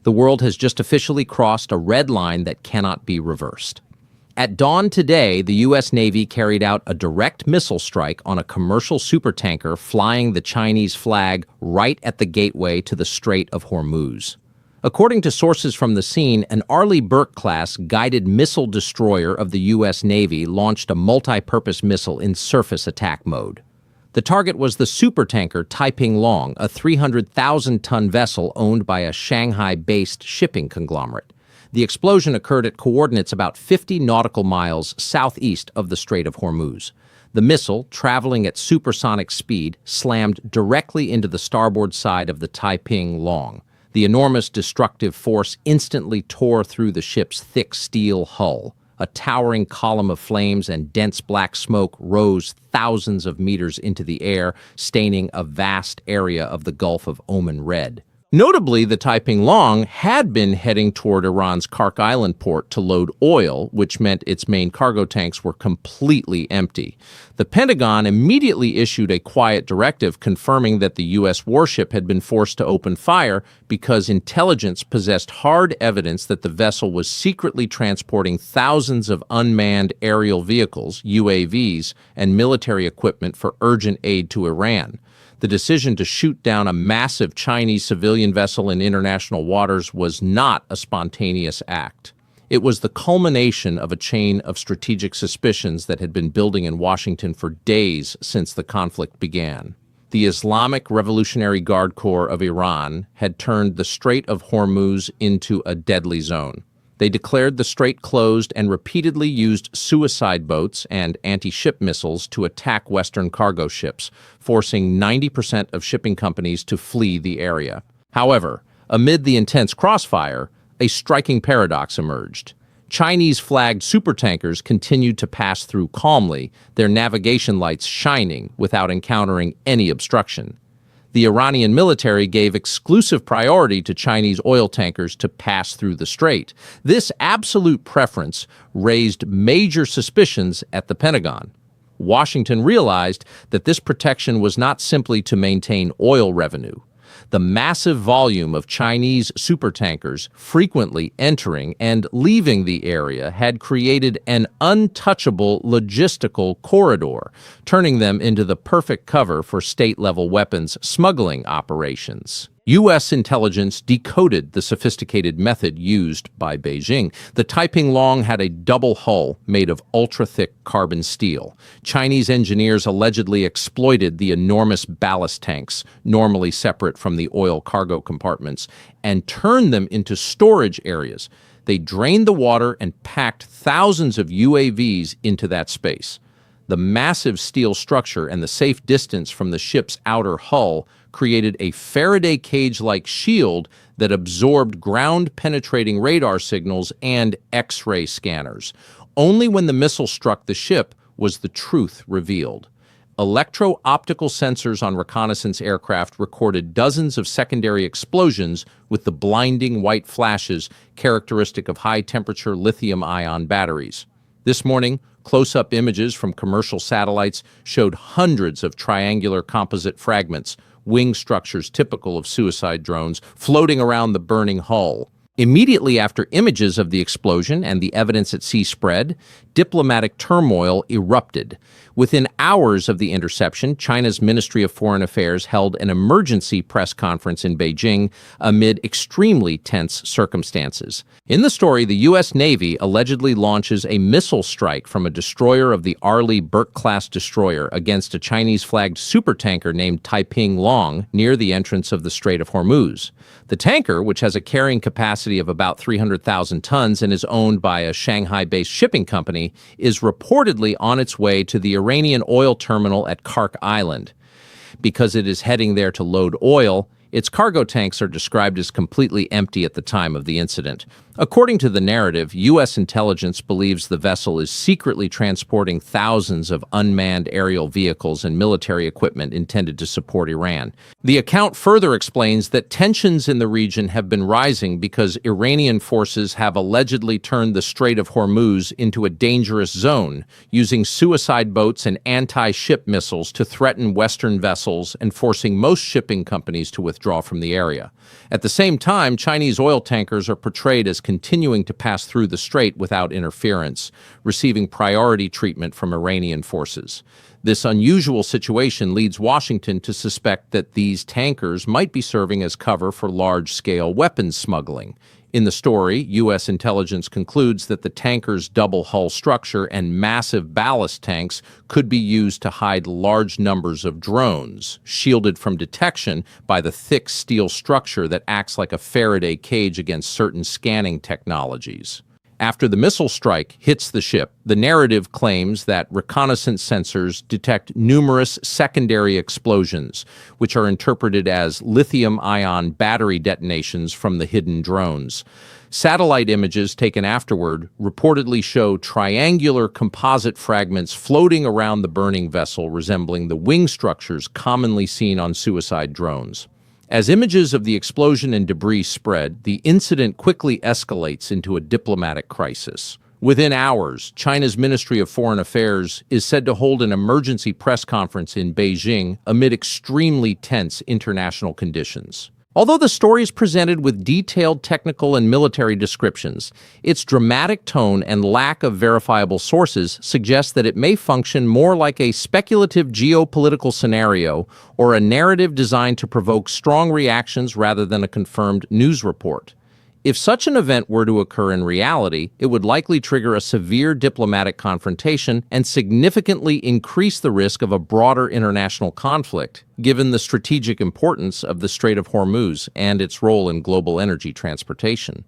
The world has just officially crossed a red line that cannot be reversed. At dawn today, the U.S. Navy carried out a direct missile strike on a commercial supertanker flying the Chinese flag right at the gateway to the Strait of Hormuz. According to sources from the scene, an Arleigh Burke-class guided missile destroyer of the U.S. Navy launched a multi-purpose missile in surface attack mode. The target was the supertanker Taiping Long, a 300,000-ton vessel owned by a Shanghai-based shipping conglomerate. The explosion occurred at coordinates about 50 nautical miles southeast of the Strait of Hormuz. The missile, traveling at supersonic speed, slammed directly into the starboard side of the Taiping Long. The enormous destructive force instantly tore through the ship's thick steel hull. A towering column of flames and dense black smoke rose thousands of meters into the air, staining a vast area of the Gulf of Oman red. Notably, the Taiping Long had been heading toward Iran's Kark Island port to load oil, which meant its main cargo tanks were completely empty. The Pentagon immediately issued a quiet directive confirming that the U.S. warship had been forced to open fire because intelligence possessed hard evidence that the vessel was secretly transporting thousands of unmanned aerial vehicles, UAVs, and military equipment for urgent aid to Iran. The decision to shoot down a massive Chinese civilian vessel in international waters was not a spontaneous act. It was the culmination of a chain of strategic suspicions that had been building in Washington for days since the conflict began. The Islamic Revolutionary Guard Corps of Iran had turned the Strait of Hormuz into a deadly zone. They declared the strait closed and repeatedly used suicide boats and anti-ship missiles to attack Western cargo ships, forcing 90% of shipping companies to flee the area. However, amid the intense crossfire, a striking paradox emerged. Chinese-flagged supertankers continued to pass through calmly, their navigation lights shining without encountering any obstruction. The Iranian military gave exclusive priority to Chinese oil tankers to pass through the strait. This absolute preference raised major suspicions at the Pentagon. Washington realized that this protection was not simply to maintain oil revenue. The massive volume of Chinese supertankers frequently entering and leaving the area had created an untouchable logistical corridor, turning them into the perfect cover for state-level weapons smuggling operations. U.S. intelligence decoded the sophisticated method used by Beijing. The Taiping Long had a double hull made of ultra-thick carbon steel. Chinese engineers allegedly exploited the enormous ballast tanks, normally separate from the oil cargo compartments, and turned them into storage areas. They drained the water and packed thousands of UAVs into that space. The massive steel structure and the safe distance from the ship's outer hull created a Faraday cage-like shield that absorbed ground-penetrating radar signals and X-ray scanners. Only when the missile struck the ship was the truth revealed. Electro-optical sensors on reconnaissance aircraft recorded dozens of secondary explosions with the blinding white flashes characteristic of high-temperature lithium-ion batteries. This morning, close-up images from commercial satellites showed hundreds of triangular composite fragments, wing structures typical of suicide drones, floating around the burning hull. Immediately after images of the explosion and the evidence at sea spread, diplomatic turmoil erupted. Within hours of the interception, China's Ministry of Foreign Affairs held an emergency press conference in Beijing amid extremely tense circumstances. In the story, the U.S. Navy allegedly launches a missile strike from a destroyer of the Arleigh Burke-class destroyer against a Chinese-flagged supertanker named Taiping Long near the entrance of the Strait of Hormuz. The tanker, which has a carrying capacity of about 300,000 tons and is owned by a Shanghai-based shipping company, is reportedly on its way to the Iranian oil terminal at Kark Island. Because it is heading there to load oil, its cargo tanks are described as completely empty at the time of the incident. According to the narrative, U.S. intelligence believes the vessel is secretly transporting thousands of unmanned aerial vehicles and military equipment intended to support Iran. The account further explains that tensions in the region have been rising because Iranian forces have allegedly turned the Strait of Hormuz into a dangerous zone, using suicide boats and anti-ship missiles to threaten Western vessels and forcing most shipping companies to withdraw. withdraw from the area. At the same time, Chinese oil tankers are portrayed as continuing to pass through the strait without interference, receiving priority treatment from Iranian forces. This unusual situation leads Washington to suspect that these tankers might be serving as cover for large-scale weapons smuggling. In the story, U.S. intelligence concludes that the tanker's double hull structure and massive ballast tanks could be used to hide large numbers of drones, shielded from detection by the thick steel structure that acts like a Faraday cage against certain scanning technologies. After the missile strike hits the ship, the narrative claims that reconnaissance sensors detect numerous secondary explosions, which are interpreted as lithium-ion battery detonations from the hidden drones. Satellite images taken afterward reportedly show triangular composite fragments floating around the burning vessel, resembling the wing structures commonly seen on suicide drones. As images of the explosion and debris spread, the incident quickly escalates into a diplomatic crisis. Within hours, China's Ministry of Foreign Affairs is said to hold an emergency press conference in Beijing amid extremely tense international conditions. Although the story is presented with detailed technical and military descriptions, its dramatic tone and lack of verifiable sources suggest that it may function more like a speculative geopolitical scenario or a narrative designed to provoke strong reactions rather than a confirmed news report. If such an event were to occur in reality, it would likely trigger a severe diplomatic confrontation and significantly increase the risk of a broader international conflict, given the strategic importance of the Strait of Hormuz and its role in global energy transportation.